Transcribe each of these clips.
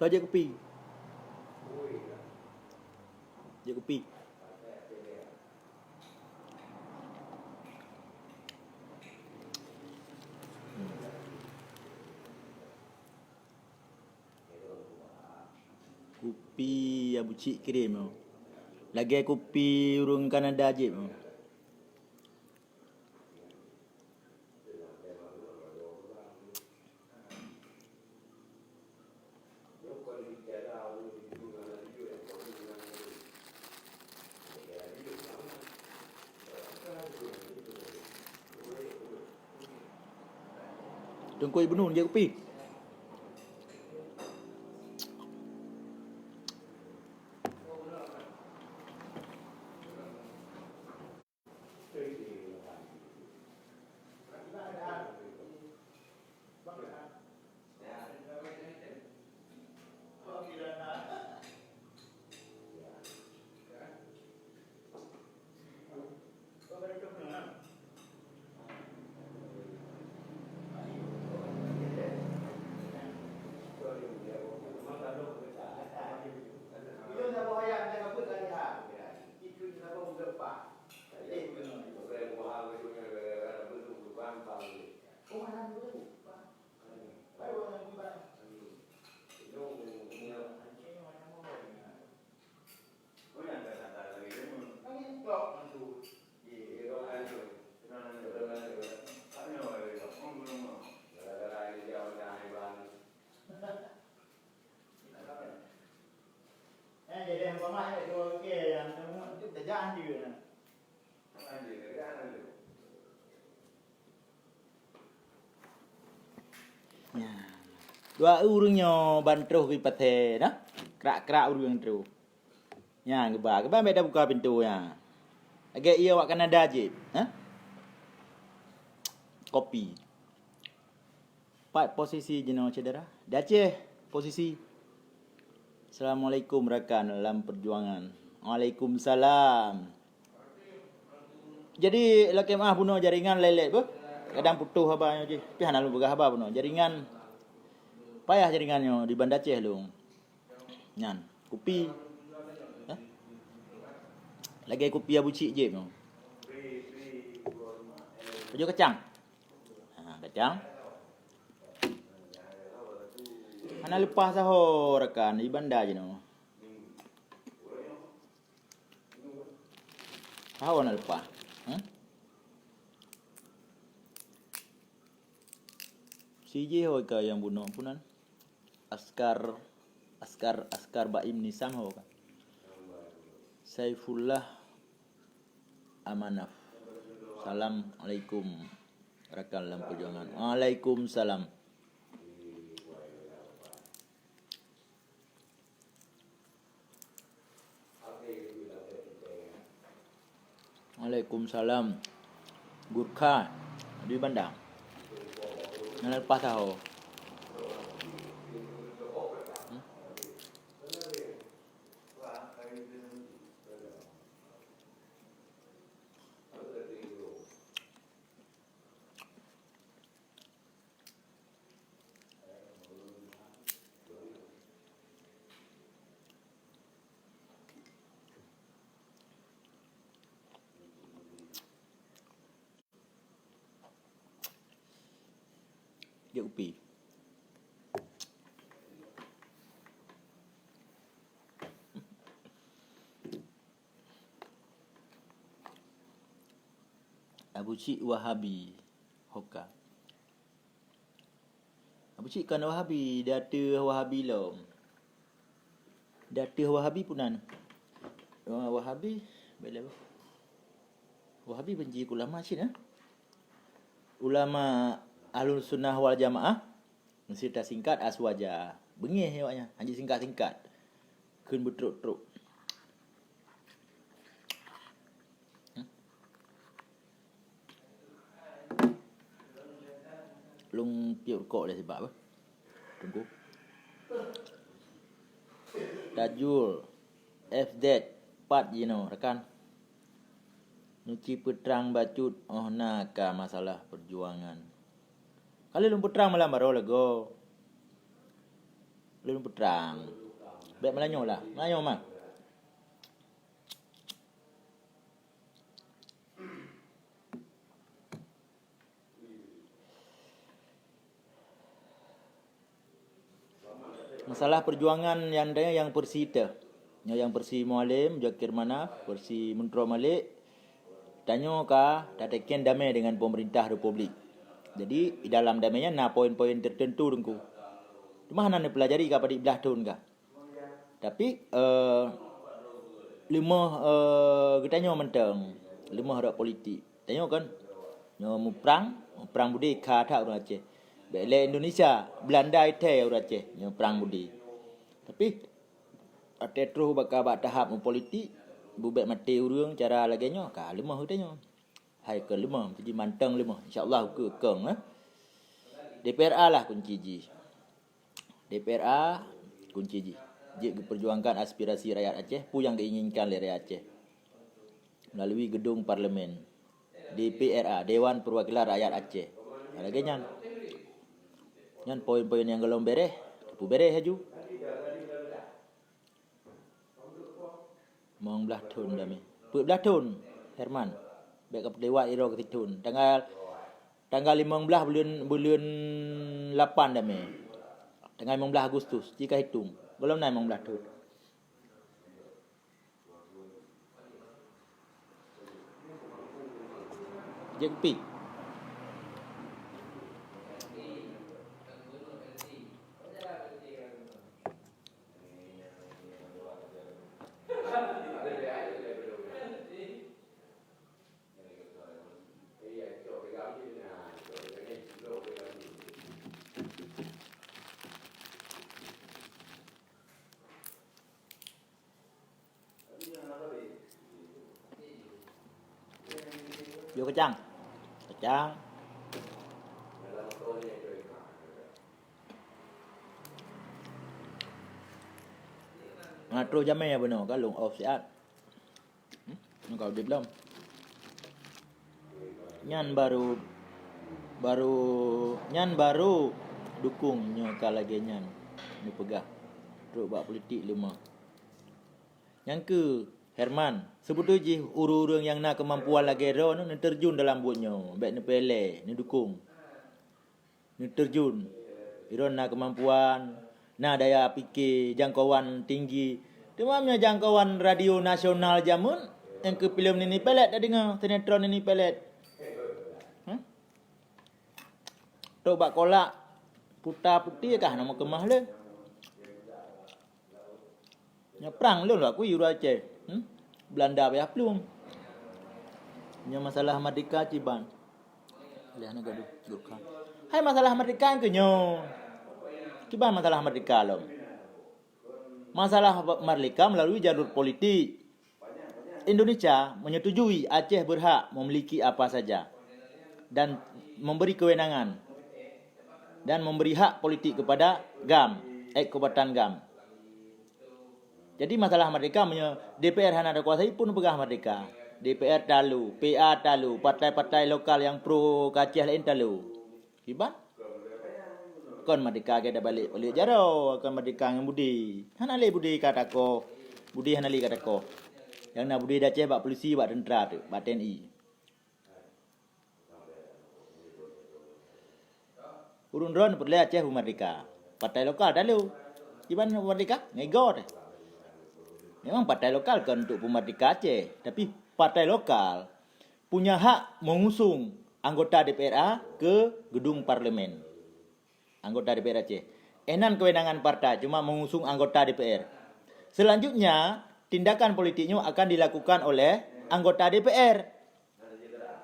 Kau je kopi. Je kopi. Kopi Abu Cik kirim tu. Lagi kopi urung Kanada je tu. Tunggu Ibu Nun je kopi. Jadi yang pertama itu okey yang itu tajam juga. Ya. Dua urungnya bantruh ki pathe nah. Kerak-kerak urung tu. Ya, gebak beda buka pintu ya. Agak ia wak Kanada je. Ha? Kopi. Pat posisi jeno cedera. Dace posisi. Assalamualaikum rakan dalam perjuangan. Waalaikumsalam. Jadi laki mah bunuh jaringan lelet bu. Kadang putus habanya je. Tapi hana lu begah haba bunuh jaringan. Payah jaringannya di Banda Aceh lu. Nyan, kopi. Ha? Lagi kopi Abu Cik je tu. Baju kacang. Ha, kacang. Hana lepas sahur rekan di Banda je tu. Sahur nak lepas. Ha? CJ hoi ka yang bunuh punan. Askar Baim Nisam ho ka. Saifullah Amanaf. Assalamualaikum rakan dalam perjuangan. Waalaikumsalam. Waalaikumsalam. Gurkha di Bandar. Nak lepas tahu. Dia upi. Abu Cik Wahabi Hoka. Abu Cik kan Wahabi, data Wahabi lom. Data Wahabi punan. Wahabi bila Wahabi benci ulama Cina. Ulama Ahlul Sunnah wal Jamaah mesti tak singkat aswaja. Bengih awaknya, hanya singkat-singkat. Kun betruk-truk. Long piuk kok dah sebab apa? Tunggu. Tajul FZ part rekan. Nuci petrang bacut naka masalah perjuangan. Kali lu petrang malam baru lego. Lalu perang. Baik Melayu lah. Melayu mah. Masalah perjuangan yang persita. Yang persi Mualim, Jakir Manaf, persi Menteri Malik, tanya ka tatakian damai dengan pemerintah Republik. Jadi dalam damainya na poin-poin tertentu dengku. Cuma hana pelajari ka pada 11 tahun ka. Tapi lima kita nyo mentang, lima hak politik. Tanya kan, nyo mu perang budi ka tak orang Aceh. Bele Indonesia, Belanda itu orang Aceh, nyo perang budi. Tapi ate terus bakal tahap politik, bubek mati urang cara laganya ka lima hutanya. Hai ke lima, jadi mantang lima. Insya-Allah ke keng DPRA lah kunci ji. DPRA kunci ji. Dia perjuangkan aspirasi rakyat Aceh, pu yang diinginkan oleh rakyat Aceh. Melalui gedung parlimen. DPRA, Dewan Perwakilan Rakyat Aceh. Lagi nyan poin-poin yang gelom bereh, pu bereh haju. Mong belah tahun dah mi. Belah tahun Herman. Baik ke dewa iro ke tahun. Tanggal 15 bulan 8 dah mi. Tanggal 15 Agustus jika hitung. Belum naik 15 tahun. Jengpi. Vô kacang. Kacang. Terus jamai apa no? Kalung off siat. Kau dia belum. Nyan baru dukungnya kalage nyan. Ni pegah. Terus buat politik lima. Yang ke Herman, sebetulnya je urang-urang yang nak kemampuan lagi ro ni terjun dalam buatnya. Baik ni pele, ni dukung. Ni terjun. Iron nak kemampuan, nak daya fikir, jangkauan tinggi. Demamnya jangkauan radio nasional jamun yang ke filem ni pelet dah dengar, sinetron ni pelet. Tok bak kolak putar putih kah nama kemah le. Nya perang lu aku yu Aceh. Belanda payah pelung. Nya masalah merdeka ciban. Lihat nak gaduh Gurkhan. Hai masalah merdeka ke nyo. Ciban masalah merdeka lo. Masalah merdeka melalui jalur politik. Indonesia menyetujui Aceh berhak memiliki apa saja dan memberi kewenangan dan memberi hak politik kepada GAM, Kabupaten GAM. Jadi masalah merdeka DPR hana ada kuasai pun pegah merdeka. DPR talu, PA talu, partai-partai lokal yang pro Aceh lain talu. Kiban? Kon merdeka ke dah balik jaro, kon merdeka dengan budi. Hana le budi kata ko. Budi hana le kata ko. Yang nak budi Aceh bak polisi, bak tentera tu, bak TNI. Urun ron perlu Aceh merdeka. Partai lokal talu. Kiban merdeka? Ngego. Memang partai lokal kan untuk pemerdeka Aceh. Tapi partai lokal punya hak mengusung anggota DPRA ke gedung parlimen. Anggota DPR Aceh. Enan kewenangan partai cuma mengusung anggota DPR. Selanjutnya, tindakan politiknya akan dilakukan oleh anggota DPR.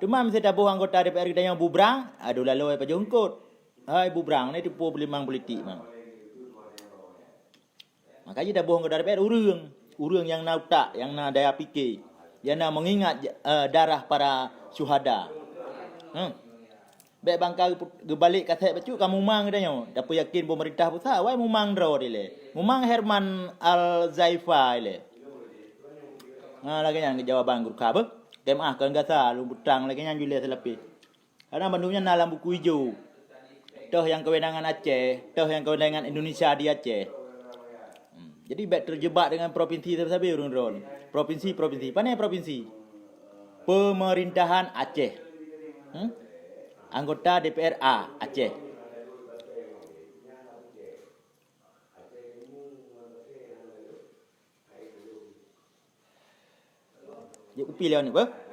Cuma mesti tabuh anggota DPR kita yang bubrang, aduh lalu apa jongkot. Hai bubrang ni tipu belimang politik man. Makanya tabuh anggota DPR urang yang nak tak, yang nak daya fikir, yang nak mengingat darah para syuhada. Baik bangka gebalik kata bacu kamu mang katanya. Dapat yakin pemerintah pusat wai mumang dro dile. Mumang Herman Al-Zaifa ile. Lagi yang jawaban Gurkha apa? Kemah kan gasa lu butang lagi yang jule selepi. Karena bandungnya dalam buku hijau. Toh yang kewenangan Aceh, toh yang kewenangan Indonesia di Aceh. Jadi baik terjebak dengan provinsi tersebut Ron. Provinsi. Mana yang provinsi? Pemerintahan Aceh. Anggota DPR A Aceh. Dia upi lawan ni apa?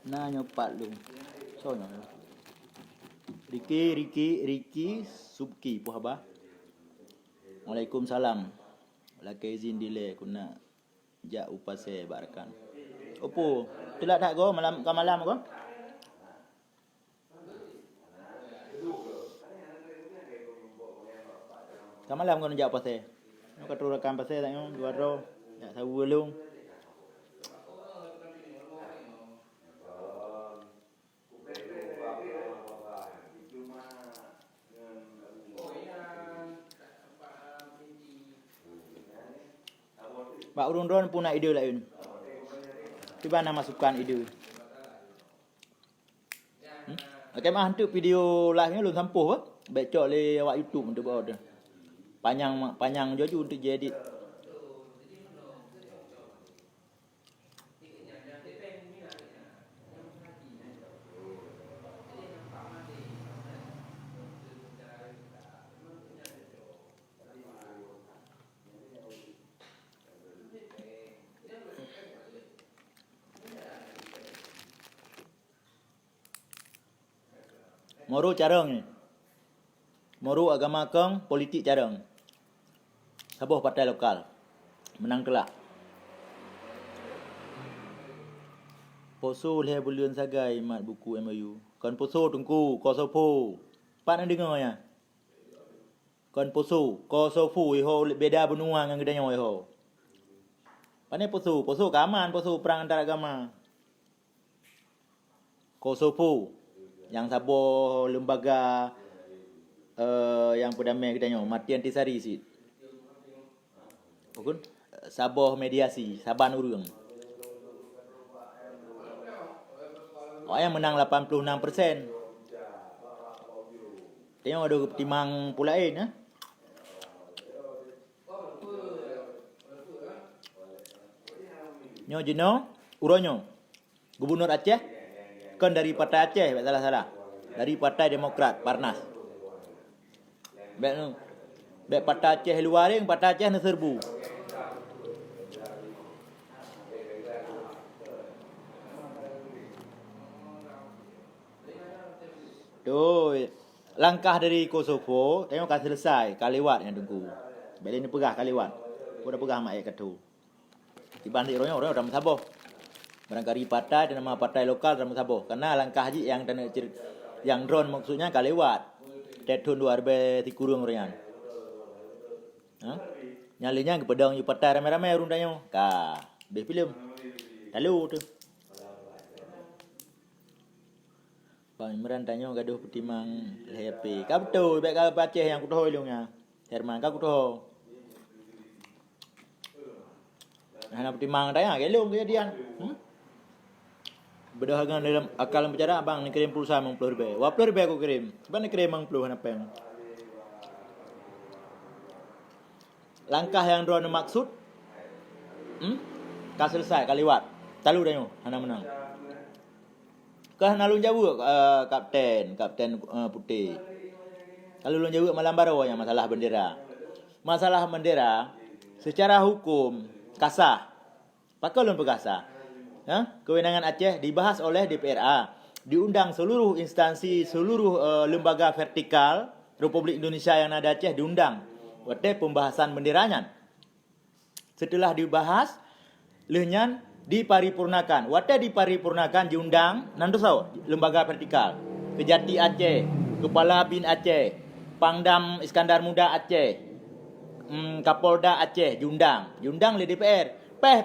Nanya Pak Long. Soalnya. Riki Subki puhaba. Waalaikumsalam. Laki izin dile kuna ja upase barakan. Opo, telat tak go malam go? Malam kau nak upase. Kau turunkan pase tak yo 2 ro. Ya sabu belum. Pak Urun-Ron pun nak ide lain. Cuba nak masukkan ide. Okey mah hantu video live ni belum sampai apa? Baik cok le awak YouTube untuk buat dia. Panjang je untuk jadi. Moru carang ni. Moru agama keng, politik carang. Sabuh partai lokal. Menang kelak. Poso leh bulian sagai mat buku MOU. Kon poso tungku Kosovo. Pak nak dengar ya. Kon poso Kosovo iho beda benua dengan gedanya iho. Pane poso keaman, poso perang antara agama. Kosovo yang sabuh lembaga yang perdamaian gedanya Mati Antisari sit. Okun sabuh mediasi Saban Urang. Yang menang 86%. Tengok ada timang pula lain Nyo Jeno Uronyo Gubernur Aceh kan dari partai Aceh tak salah. Dari Partai Demokrat Parnas. Baik partai Aceh luar yang partai Aceh nak serbu. Tu langkah dari Kosovo tengok kan selesai kaliwat yang tunggu. Beli ni pegah kaliwat. Aku dah pegah mak ayat katu. Dibanding orang dah Sabah. Barangkali partai dan nama partai lokal dalam Sabah. Karena langkah haji yang drone maksudnya kaliwat. Tetun 2000 kurung orang. Nyalinya kepada orang partai ramai-ramai rundanya. Be film. Lalu tu. Bang Imran tanya gaduh petimang happy. Kau betul baik kau Aceh yang aku tahu ilungnya. Herman kau tahu. Nah petimang tanya gelung kejadian. Berdagangan dalam akal bicara abang ni kirim pulsa RM50. RM20 aku kirim. Sebab ni kirim RM50 apa yang. Langkah yang drone maksud kau selesai kaliwat. Talu dah hana menang. Kah nalun jauh kapten putih. Kalau lun jauh malam baru yang masalah bendera. Masalah bendera secara hukum kasah. Pakai lun perkasa. Kewenangan Aceh dibahas oleh DPRA. Diundang seluruh instansi, seluruh lembaga vertikal Republik Indonesia yang ada Aceh diundang. Waktu pembahasan benderanya. Setelah dibahas, lehnyan diparipurnakan. Waktu diparipurnakan diundang nanti lembaga vertikal. Kejati Aceh, Kepala Bin Aceh, Pangdam Iskandar Muda Aceh, Kapolda Aceh diundang oleh DPR. Peh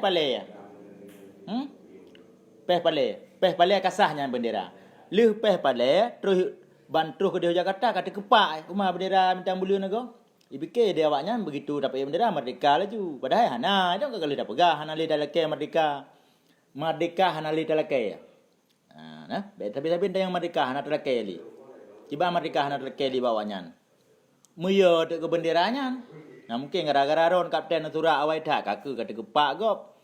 pale kasahnya bendera. Leh peh pale terus Bantruh ke di Jakarta kata kepak rumah bendera bintang mulia negara. Dipikir dia awaknya begitu dapat bendera merdeka laju. Padahal hana itu kalau dah pegah hana li dalam merdeka. Merdeka hana li dalam kaya. Nah, tapi yang merdeka hana dalam kaya li. Tiba merdeka hana dalam kaya li bawanya. Muya tu ke benderanya. Nah mungkin gara-gara ron kapten surah awai dah kakak kata kepak gop.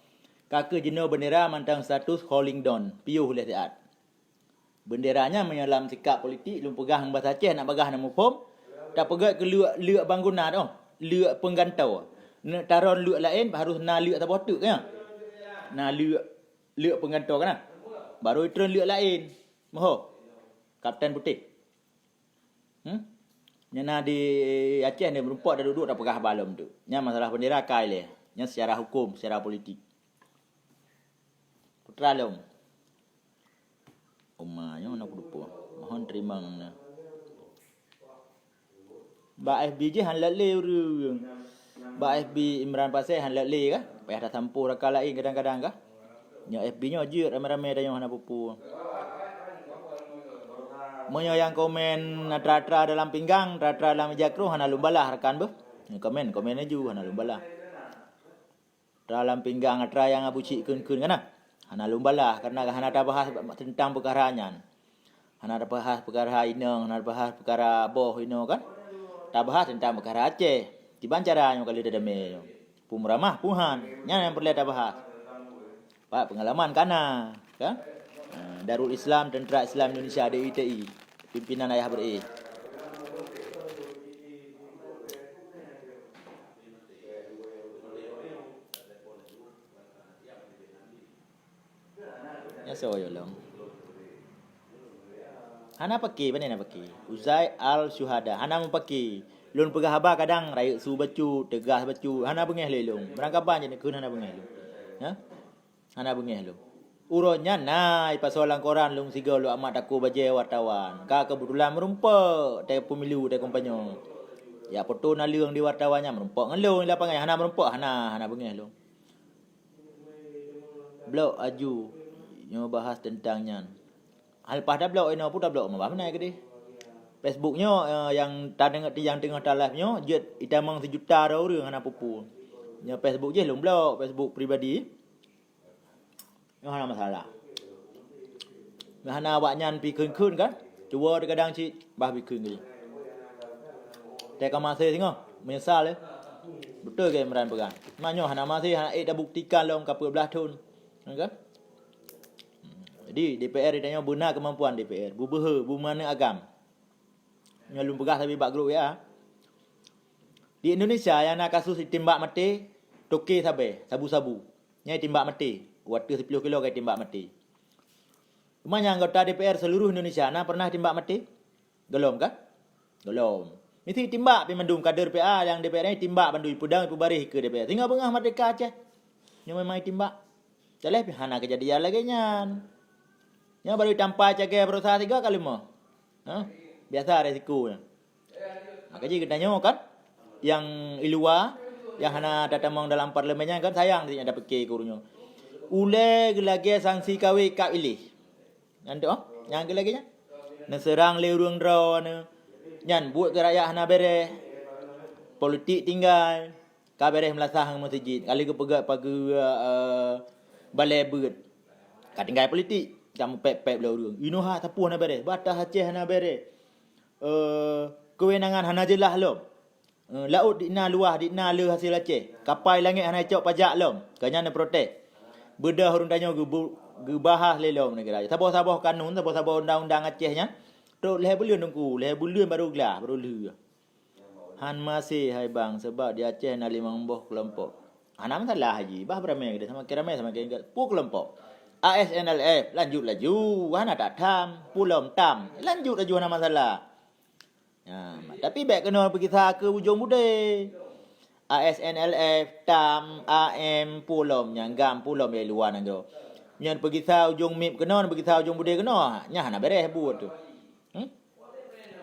Kakak jenuh bendera mantang status holding down. Piuh oleh siat. Benderanya menyalam sikap politik, lum pegang bahasa Aceh nak pegang nama pom. Tak pegang ke liuk bangunan tu. Liuk penggantau. Nak taruh liuk lain harus nak liuk tak botuk kan. Nak liuk penggantau kan. Baru turun liuk lain. Moho. Kapten putih. Nya di Aceh ni berempat dah duduk dah pegang balom tu. Nya masalah bendera kai leh. Nya secara hukum, secara politik. Putra lom. Umanya nak lupa. Mohon terima ngana. Ba FB je han lale urang. Ba FB Imran Pasai han lale kah? Payah dah tampuh rakal lain kadang-kadang kah? Nya FB nya je ramai-ramai dah yang hana pupu. Monya yang komen tra-tra dalam pinggang, tra-tra dalam jakro hana lumbalah rekan beh. Komen ju hana lumbalah. Dalam pinggang tra yang abu cik kun-kun kana. Hana lumbalah karena hana dah bahas tentang perkaranya. Hana dah bahas perkara inang, hana dah bahas perkara boh ino kan. Tak bahas tentang perkara Aceh. Tiban caranya kali dah dame. Pumramah puhan, nya yang perlu dah bahas. Pak pengalaman kana, kan? Darul Islam Tentera Islam Indonesia DITI. Pimpinan ayah beri. Ya soyo long. Hana paki mana nak paki? Uzai al syuhada. Hana mempaki. Lun pegah haba kadang rayu su bacu, tegas bacu. Hana bengeh lelong. Berangkapan je nak kun hana bengeh lu. Ha? Hana bengeh lu. Uronya nai pasolang koran lung siga lu amat aku baje wartawan. Ka kebetulan merumpak te pemilu te kompanyo. Ya foto na leung di wartawannya merumpak ngelung lapangan hana merumpak hana bengeh lu. Blok aju yang bahas tentangnya. Hal pada blok ini pun dah blok mana ke dia? Facebooknya yang tengah live-nya jet itamang 1 juta dah orang hana pupu. Nya Facebook je lum blok, Facebook pribadi. Yang hana masalah. Hana awaknya pi kun kan? Cuba kadang cik bah pi kun ke. Tak masih tengok menyesal betul ke Imran pegang. Maknanya hana masih hana dah buktikan long kapal belah tahun. Kan? Jadi DPR ditanya benar kemampuan DPR. Bubehe, mana agam. Yang lum pegah tapi bak grup ya. Di Indonesia yang nak kasus timbak mati, toke sabe, sabu-sabu. Yang timbak mati, waktu 10 kilo ke timbak mati. Cumanya anggota DPR seluruh Indonesia nak pernah timbak mati? Gelom kah? Gelom. Mesti timbak pi mendung kader PA yang DPR ni timbak bandui pudang ipu barih ke DPR. Tinggal bengah merdeka Aceh. Yang memang timbak. Caleh pi hana kejadian lagi nyan. Yang baru tampai cagai berusaha 3 kali mah. Biasa resikonya. Maka jadi kita tanya kan yang ilua yang hana datang dalam parlimennya kan sayang dia ada fikir kurunyo. Ule gelage sanksi kawi kak ilih. Nanti yang lagi nya. Neserang le urang draw ne. Nyan buat ke rakyat hana bere. Politik tinggal. Ka bere melasah hang masjid. Kali ke pegat pagi balai beut. Ka tinggal politik. Kamu pep-pep belah urang. Ino ha tapu hana bere. Batas Aceh hana bere. Kewenangan hana jelas lom. Laut dikna luah dikna le hasil Aceh. Kapal langit hana cok pajak lom. Kanya na protes. Bedah orang tanya ge bahas le lom negara. Sabah-sabah kanun, sabah-sabah undang-undang Acehnya. Tok leh bulan nunggu, leh bulan baru gelah, baru lu. Han masih hai bang sebab di Aceh na 5 kelompok. Ana masalah haji, bah beramai sama kiramai sama kira kelompok. ASNLF lanjut laju, hana tak tam, pulau tam, lanjut laju hana masalah. Tapi baik kena pergi ke ujung bude. ASNLF, tam, AM, pulau nyanggam, pulau dari luar nanti. Yang pergi ujung MIP kena, pergi ujung bude kena. Nya hana beres buat tu.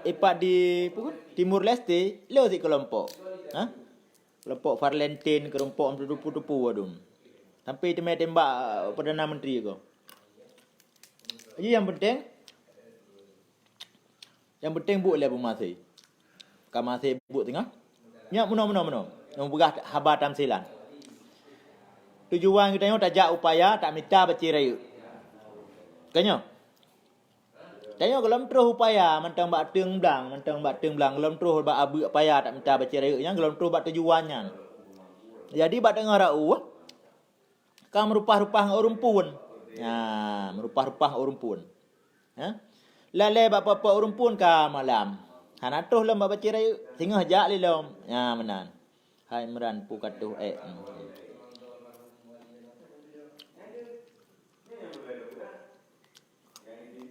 Ipat di Timur Leste, le si kelompok. Kelompok Valentin, kelompok tupu-tupu adum. Sampai tembak Perdana Menteri ko. Jadi yang penting Yang penting buat le masih. Ka masih buat tengah. Nya meno. Yang begah haba tamsilan. Tujuan kita tak jak upaya tak minta bercerai. Kanyo. Tanya kalau terus upaya mentang bak teung belang kalau terus bak abu upaya tak minta bercerai nya kalau terus bak tujuannya. Jadi bak dengar rau ka merupah-rupah orang pun. Ya, merupah-rupah orang pun. Ha? Lale bak apa orang pun ka malam. Han atuh lem bak bercerai singah jak lilom. Ya menan. Hai meran pu katuh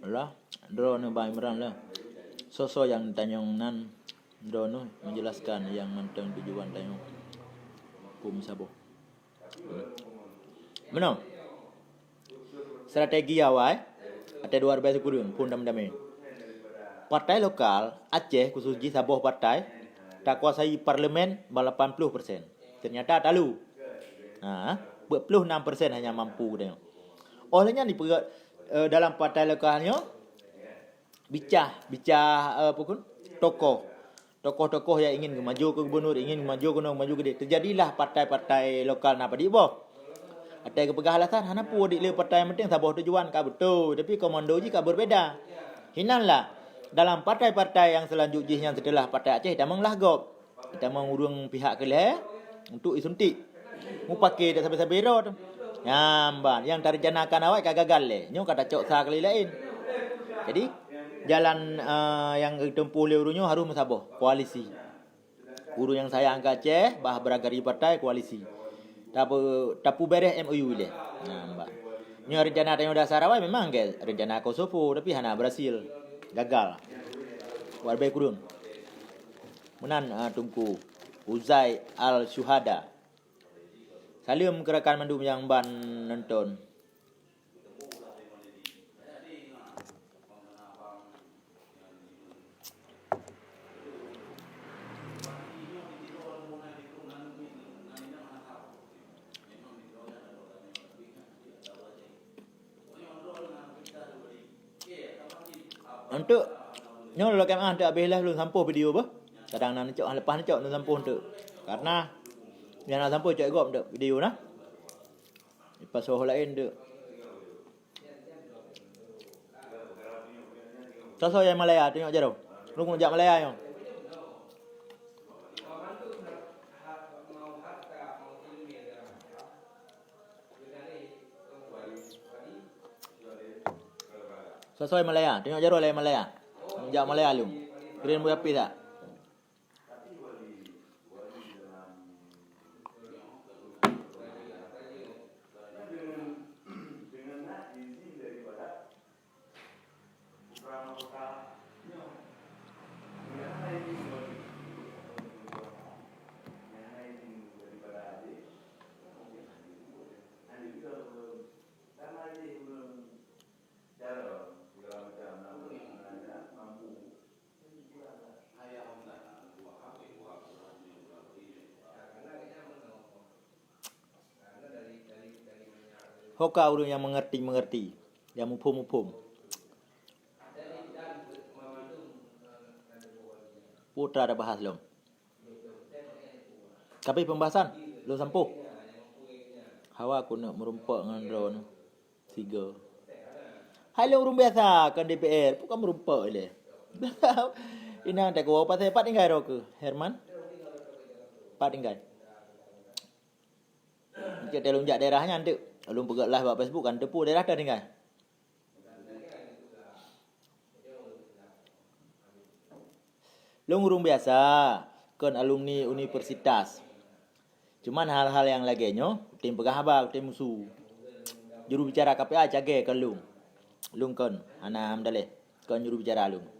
lah drone bai meran lah. Sosok yang tanyong nan drone menjelaskan yang mentang tujuan tanyong kum sabo. Menang. Strategi awal ada 12 kurun pun dam-dame. Partai lokal Aceh khususnya Sabah partai tak kuasai parlimen 80%. Ternyata tak lalu. 26% hanya mampu dia. Olehnya dalam partai lokalnya bicah apa pun tokoh-tokoh yang ingin maju ke gubernur, ingin maju ke dia. Terjadilah partai-partai lokal napa di bawah. Ada kepegah alasan hana pu di le partai penting Sabah tujuan ka betul, tapi komando ji ka berbeza. Hinanlah dalam partai-partai yang selanjutnya setelah partai Aceh dah menglahgop. Kita mengurung pihak kelih untuk isuntik. Mu pakai dah sampai bero tu. Nyamban yang direncanakan awak gagal le. Nyo kata cok sa kali lain. Jadi jalan yang ditempuh oleh urunyo harus Sabah koalisi. Urun yang saya angkat Aceh bah beragari partai koalisi. Tapu beres MOU le. Nampak. Nyo rencana tayong dasar awak memang ke rencana Kosovo tapi hana berhasil. Gagal. Warbai kurun. Menan tungku Uzai Al-Syuhada. Salim gerakan mandum yang ban nonton. Untuk nyo lo kan ada habislah lu sampuh video bah. Kadang nak cok lepas cok lu sampuh untuk. Karena yang nak sampuh cok gop untuk video nah. Lepas soal lain tu. Sosok yang Malaya tengok je tu. Lu ngejak Malaya yo. Sosok yang Malaya tengok je tu lain Malaya. Ngejak Malaya lu. Kira mu api tak? Hoka urang yang mengerti, yang mupum. Putra ada bahas belum? Tapi pembahasan belum sampuh. Hawa aku nak merumpak dengan drone 3. Hai lo urung biasa kan DPR, bukan merumpak le. Ina tak kau pasal pat tinggal ro ke Herman? Pat tinggal. Cek telunjak daerahnya nanti. Alun pegat live buat Facebook kan tepu daerah dah tinggal. Long urung biasa kan alumni universitas. Cuman hal-hal yang lainnya tim pegahaba, tim musuh. Juru bicara KPA cage kan lung. Lung kan ana amdale kan juru bicara lung.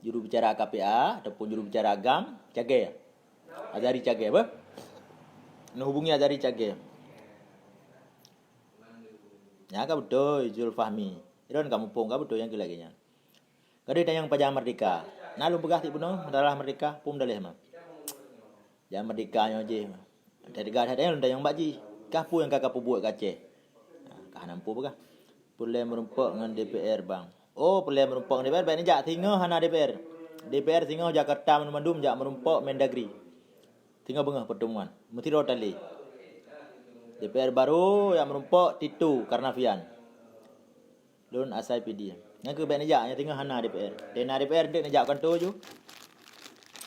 Juru bicara KPA ataupun juru bicara agam cage. Azari cage apa? Nak hubungi Azari cage. Ya ka betul Jul Fahmi. Iron kamu pun ka betul yang kelaginya. Kadi tanyang pajak merdeka. Nalu begah ti puno adalah merdeka pum daleh mah. Jam merdeka nyo je. Dari gad ada tanyang baji. Kah pu yang kakak pu buat ka Aceh. Kah nampu begah. Pulai merumpak dengan DPR bang. Oh, pelai merumpok DPR baik ni jak tinggal hana DPR. DPR tinggal Jakarta Bandung jak merumpok Mendagri. Tinggal bengah pertemuan. Mesti rotali. DPR baru yang merumpok Titu Karnavian. Lun asai PD. Yang ke baik ni jak yang tinggal hana DPR. Dena DPR dek nak jak kantor ju.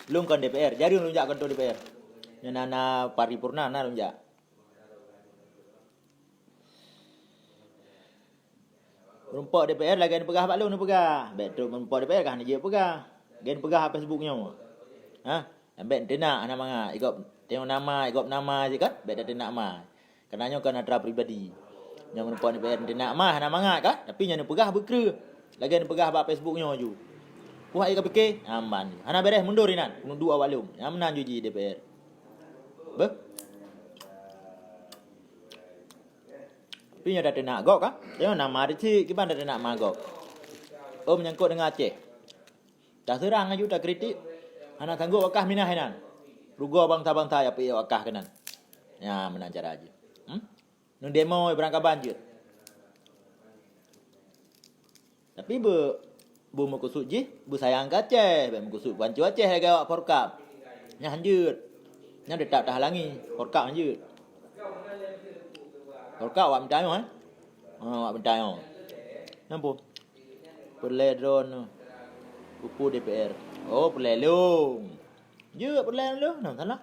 Lung kan DPR. Jadi lun jak kantor DPR. Yang nana paripurna na lun jak. Merumpok DPR lagi ni pegah pak lun ni pegah. Baik tu merumpok DPR kah ni je pegah. Gen pegah Facebooknya. Ha? Ambek tenak ana manga ikut tengok nama je kan. Baik dah tenak mah. Kenanya kan ada pribadi. Yang merumpok DPR tenak mah ana manga kan. Tapi yang pegah berkera. Lagi ni pegah pak Facebooknya ju. Puak ika fikir aman. Ana beres mundur inan. Mundur awak lum. Yang menan ju DPR. Be? Tapi yang dah tenak gok kan. Tengok nama dia cik kiban dah tenak magok. Oh menyangkut dengan Aceh. Tak serang aju tak kritik. Anak sanggup wakah minah hinan. Rugo bangsa-bangsa apa ia wakah kenan. Ya menang cara aja. Nu demo berangkat banjir. Tapi bu makusud je, bu sayang ke Aceh, bu makusud bancu Aceh lagi awak porkap. Nya hanjut. Nya dah tak halangi, porkap hanjut. Porkap awak minta yo awak minta yo. Nampu. Pelai drone Pupu DPR. Oh, pelai lu. Je pelai lu. Nah, salah.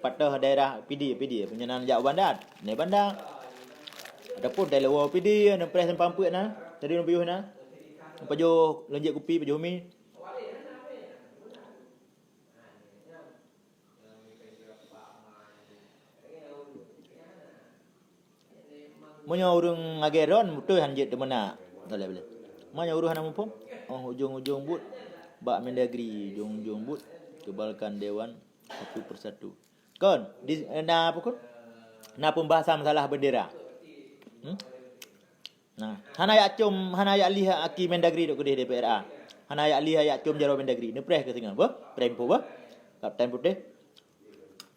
Patah daerah PD penyenan jak bandar. Ni bandar. Adapun daerah luar PD ada pres pamput nah. Jadi nombor nah. Pajo lonjek kopi pajo mi. Monya urang ageron mutuh hanjet temena. Boleh. Monya urang hana mumpung. Oh ujung-ujung but bak Mendagri, ujung-ujung but kebalkan dewan satu persatu. Kon, di na apa kon? Na pembahasan masalah bendera. Nah, hana ya cum, hana ya liha aki Mendagri dok ke DPRA. Hana ya liha ya cum jaro Mendagri. Ne preh ke singa, ba? Prempo ba? Kapten putih.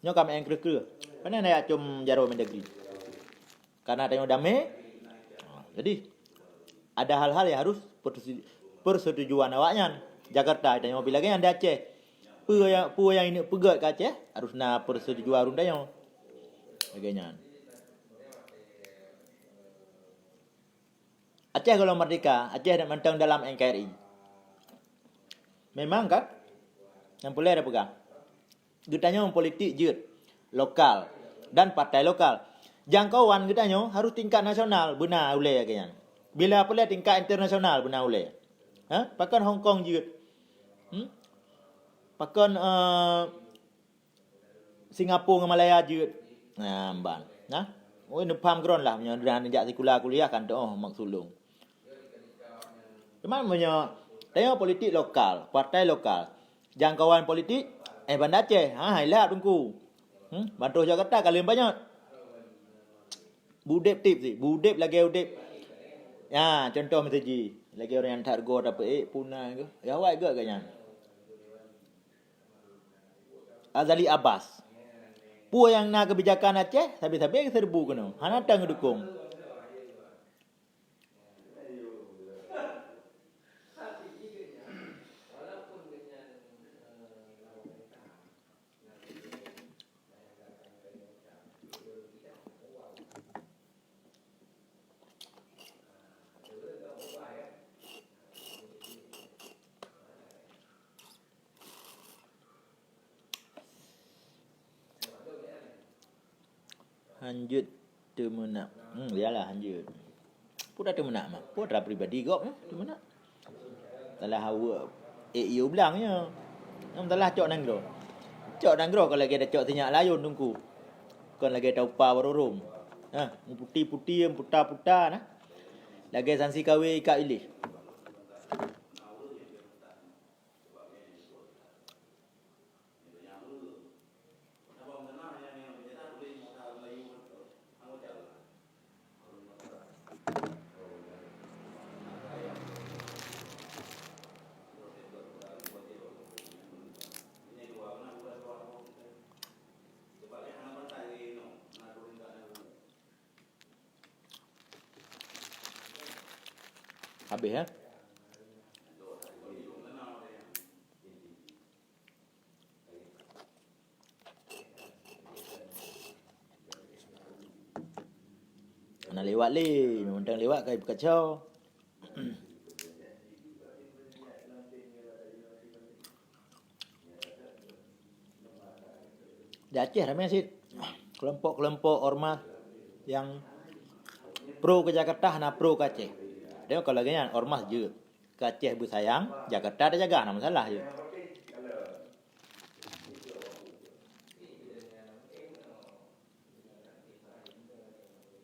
Nyo kam yang kre-kre. Mana na ya cum jaro Mendagri. Karena tengok damai. Jadi ada hal-hal yang harus persetujuan awaknya. Jakarta tengok bila kan ada Aceh. Pu yang ini pegat ke Aceh harus na persetujuan rundanya. Bagainya. Aceh kalau merdeka, Aceh dan mentang dalam NKRI. Memang kan? Yang boleh ada pegang. Getanya politik jut lokal dan partai lokal. Jangkauan getanya harus tingkat nasional benar boleh kayaknya. Bila boleh tingkat internasional benar boleh. Ha? Pakan Hong Kong jut. Pakan Singapura dengan Malaya jut. Nah, ban. Nah. Oh, ini paham kron lah punya dan jak sekolah kuliah kan tu maksulung. Cuman punya tengok politik lokal, partai lokal. Jangkauan politik Bandar Aceh. Ha, hilang tunggu. Bantu Jakarta kalian banyak. Budep tip sih. Budep lagi udep. Ya, contoh macam ji. Lagi orang yang tak go dapat punai ke. Ya, awak ke kayaknya. Azali Abbas. Pu yang nak kebijakan Aceh, tapi serbu kena. Hana tang dukung. Hanjut temenak. Yalah hanjut. Pun dah temenak mah. Pun dah pribadi gop temenak. Talah hawa eu belangnya. Nam talah cok nang gro. Cok nang gro kalau lagi ada cok tinyak layun tungku. Kon lagi ada upah barorum. Ha, putih-putih puta-puta nah. Lagi sansi kawe ikat ilih. habis ya. Nak lewat le, mentang lewat kai berkacau. Di Aceh ramai sih kelompok-kelompok ormas yang pro ke Jakarta, hana pro ke Aceh. Dia kalau lagi ormas je ke Aceh bersayang, Jakarta ada jaga, nak masalah je.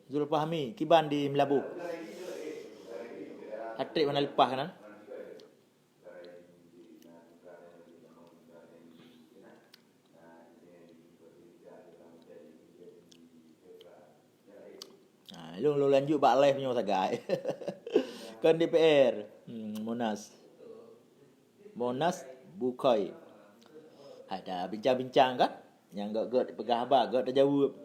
Zulfahmi, Kiban di Melabu. Hatrik mana lepas kan? Lu lanjut bak live punya sagai. Kan DPR, Monas bukai. Ada bincang-bincang kan? Yang gak pegah abah, gak terjawab.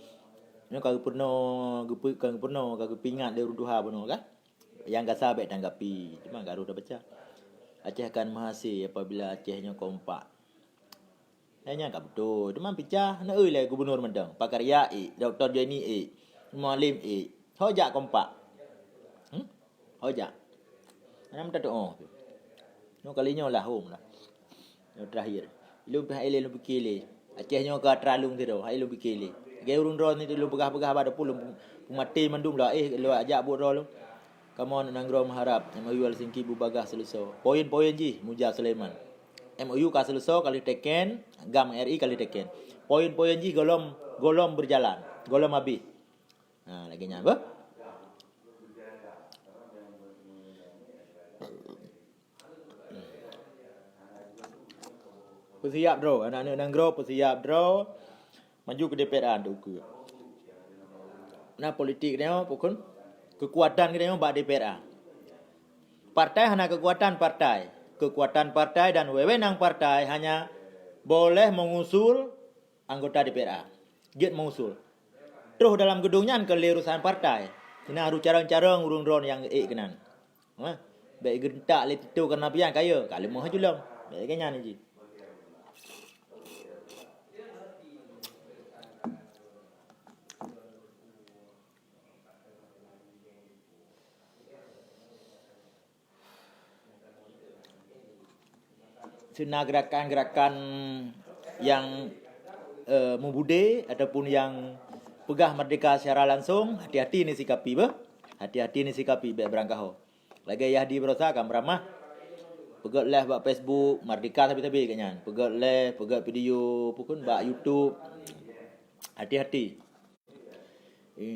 Ni kalau pernah kalau pingat dia ruduha benar kan? Yang gak sabit tanggapi. Cuma garu dah baca. Aceh akan mahasiswa apabila Acehnya kompak. Hanya tak betul. Cuma pecah nak lah gubernur Mendang. Pakar ya Dr. Jenny Mualim hojak kompak. Hojak. Ana minta doa. No kalinya lah home lah. Yang terakhir. Lu pihak ele lu pikir Acehnya ke teralung tu. Hai lu pikir Gaya urung ron ni lu pegah-pegah pada pulung mati mandum lah lu ajak buat ron lu. Kamu nak nanggro mengharap MOU Helsinki bubagah selesai. Poin-poin ji Muja Sulaiman. MOU ka selesai kali teken, GAM RI kali teken. Poin-poin ji golom berjalan, golom habis. Nah, lagi nya apa? Persiap draw, anak-anak nanggro persiap draw. Maju ke DPR tu ke. Nah politik dia pokon kekuatan dia bak DPR. Partai hanya kekuatan partai. Kekuatan partai dan wewenang partai hanya boleh mengusul anggota DPR. Dia mengusul. Terus dalam gedungnya ke urusan partai. Kena harus cara-cara urung ron yang kenan. Baik gentak le itu karena pian kaya. Kalau mau hajulam. Baik kenya ni ji. Sena gerakan-gerakan yang membude ataupun yang pegah merdeka secara langsung, hati-hati ni sikapi bah. Hati-hati ni sikapi baik berangkah. Lagi Yahdi berusaha kan beramah. Pegat live bak Facebook, merdeka tapi-tapi katnya. Pegat live, pegat video pun bak YouTube. Hati-hati.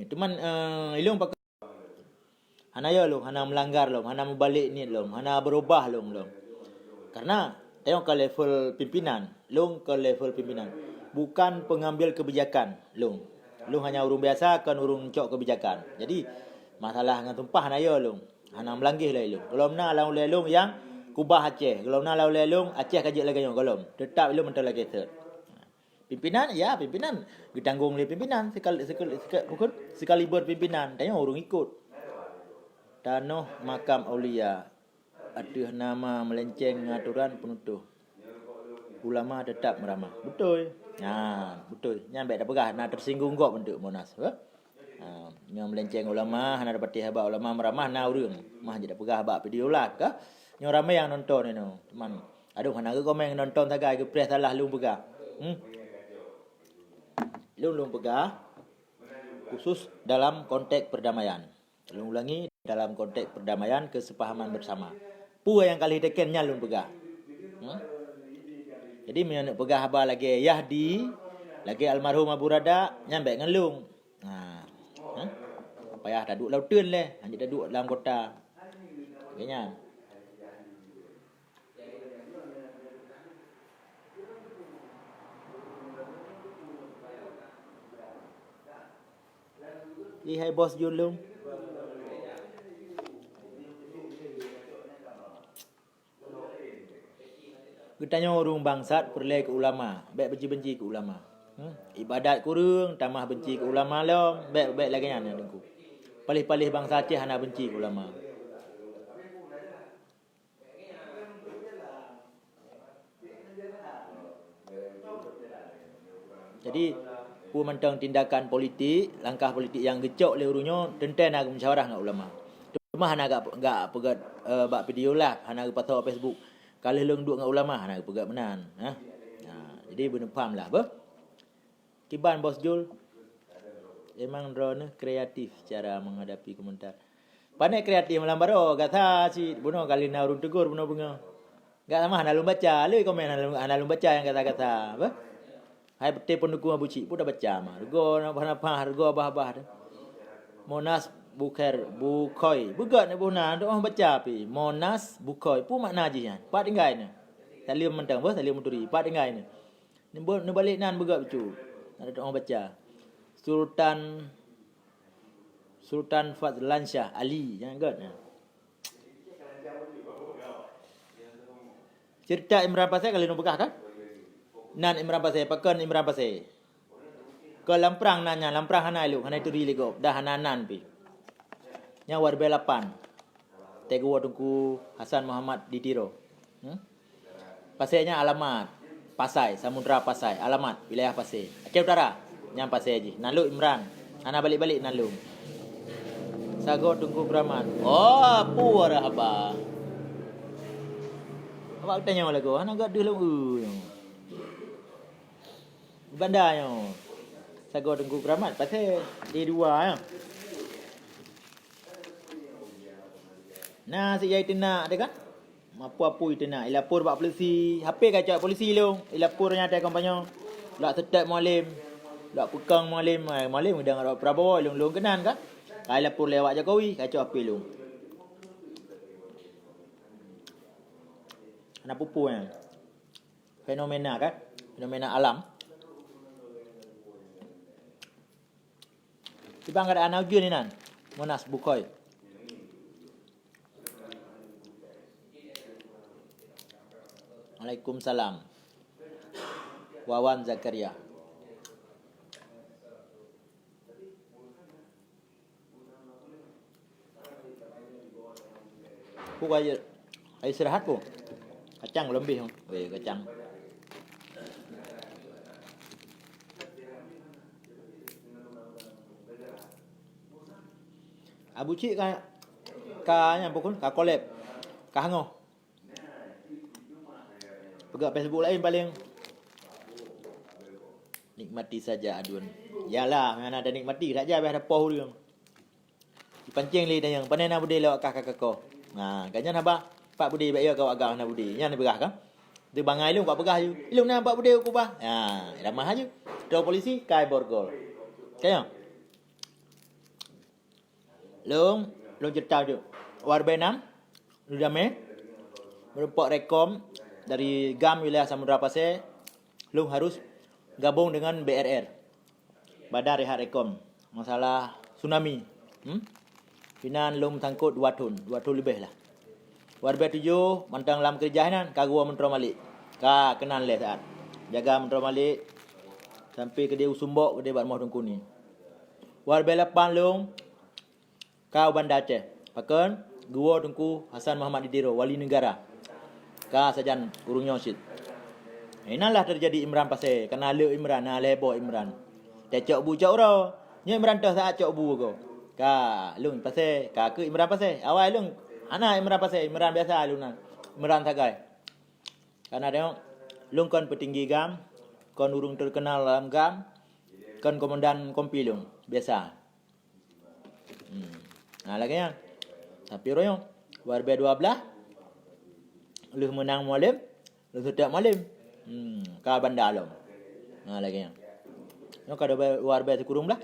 Teman ilung pakai hana ya long, hana melanggar long, hana membalik ni long, hana berubah long. Karena tengok ke level pimpinan, long ke level pimpinan. Bukan pengambil kebijakan, long. Long hanya urung biasa kan urung cok kebijakan. Jadi masalah dengan tumpah hana ya long. Hana melanggih lah long. Kalau nak lalu lelong yang kubah Aceh. Kalau nak lalu lelong Aceh kajik lagi yang golom. Tetap long mental lagi third. Pimpinan ya pimpinan ditanggung oleh pimpinan sekali berpimpinan. Tengok urung ikut. Tanah makam aulia. Aduh nama melenceng aturan penutup. Ulama tetap meramah. Betul. Betul. Nyampe dah pegah nak tersinggung kok bentuk Monas. Yang melenceng ulama hana dapat habaq ulama meramah na urang. Mah je dah pegah habaq video lah ke. Yang ramai yang nonton ni no. Teman. Aduh hana ke komen nonton tagai ke press salah lu pegah. Lu pegah khusus dalam konteks perdamaian. Lu ulangi dalam konteks perdamaian kesepahaman bersama. Pu yang kali tekennya lu pegah. Jadi nak pegah haba lagi Yahdi, lagi almarhum Abu Rada nyampe ngelung. Payah tak duduk lautan leh, hanya tak duduk dalam kota. Kayaknya. Hai bos Julung. Ketanya orang bangsat perlai ke ulama, baik benci-benci ke ulama. Ibadat kurang, tambah benci ke ulama lah, baik lagi yang dengku. Palih-palih bangsa Aceh hana benci ke ulama. Jadi pu mentang tindakan politik, langkah politik yang gecok le urunyo tenten aku musyawarah dengan ulama. Cuma hana agak pegat bak video lah, hana patau Facebook. Kalau leung duk dengan ulama hana pegat menan, ha. Jadi benar faham lah apa? Kiban Bos Jul memang drone kreatif cara menghadapi komentar. Pandai kreatif malam baru kata si buno kali na urun tegur buno bunga. Enggak sama hana lu baca, le komen hana lu baca yang kata-kata apa? Hai betul pendukung Abu Cik pun dah baca mah. Rego apa harga bah-bah dah. Monas Bukhoi. Bukan nak bona orang baca pi. Monas Bukhoi pun makna je kan. Pak tinggal ni. Salim mentang bos, salim menturi. Pak tinggal ni. Ni balik nan begat becu. Ada orang baca. Sultan Fazlan Shah Ali. Jangan ingat. Cerita Imran Pasai kali nak bekah kan? Nan Imran Pasai, pakan Imran Pasai. Ke lamprang nanya, lamprang hana lu, hana itu riligop, dah hana nan pi. Nya war belapan. Tegu tungku Hasan Muhammad ditiro. Pasainya alamat Pasai, Samudra Pasai, alamat wilayah Pasai. Aceh Utara, nyam Pasai je. Nalu Imran, hana balik-balik nalu. Sago tungku Brahman. Oh, puara haba. Awak tanya lagu, hana gaduh lu. Bandanya. Sago tunggu Keramat pasal D2 ya. Nah, si jai tenak ada kan? Apa-apa itu nak ilapor bak polisi. HP kacau polisi lu. Ilapor nyata kampanye. Lak tetap malim. Lak pekang malim. Malim udah ngaro Prabowo long kenan kan? Kai lapor lewat Jokowi kacau HP lu. Ana pupu ya. Fenomena kan? Fenomena alam. Ibang ada anak ujian ni nan. Monas Bukhoi. Waalaikumsalam. Wawan Zakaria. Ku aja. Ai istirahat ku. Kacang lebih. Weh kacang. Abu Cik nya pukul ka collab. Ka hango. Pegak Facebook lain paling nikmati saja aduan. Yalah, mana ada nikmati saja biar ada poh dia. Dipancing li dan yang panen na bude lewat kakak ko. Nah, kanyan haba Pak Budi baik kau agak na Budi. Nya ni berah kan? Dia bangai lu Pak begah ju. Ilung na Pak Budi ku bah. Ha, ramah aja. Dua polisi kai borgol. Kaya. Long cerita je. War benam, lu dame. Merupakan rekom dari GAM wilayah Samudra Pasai. Long harus gabung dengan BRR. Badan Rehat Rekom. Masalah tsunami. Pinan long sangkut 2 ton lebih lah. War B7 mantang lam kerja nan kagua mentro malik. Ka kenan le saat. Jaga mentro malik sampai ke dia Usumbok ke dia Bat Moh Tungku ni. War B8 long Kau Banda Aceh. Pakan gua Tungku Hasan Muhammad Didiro wali negara. Ka sajan urung nyosit. Inilah terjadi Imran Pasai. Kena le Imran, lebo Imran. Tecok bu cok ro. Nya Imran dah saat cok bu ko. Ka lung Pasai, ka ke Imran Pasai. Awal lung ana Imran Pasai, Imran biasa lung nan. Imran Sagai. Karena tengok lung kon petinggi GAM, kon urung terkenal dalam GAM, kon komandan kompi lung biasa. Nah lagi yang tapi royong war B12 lu menang malam lu tidak malam ka banda alam. Nah lagi yang kada war B kurung lah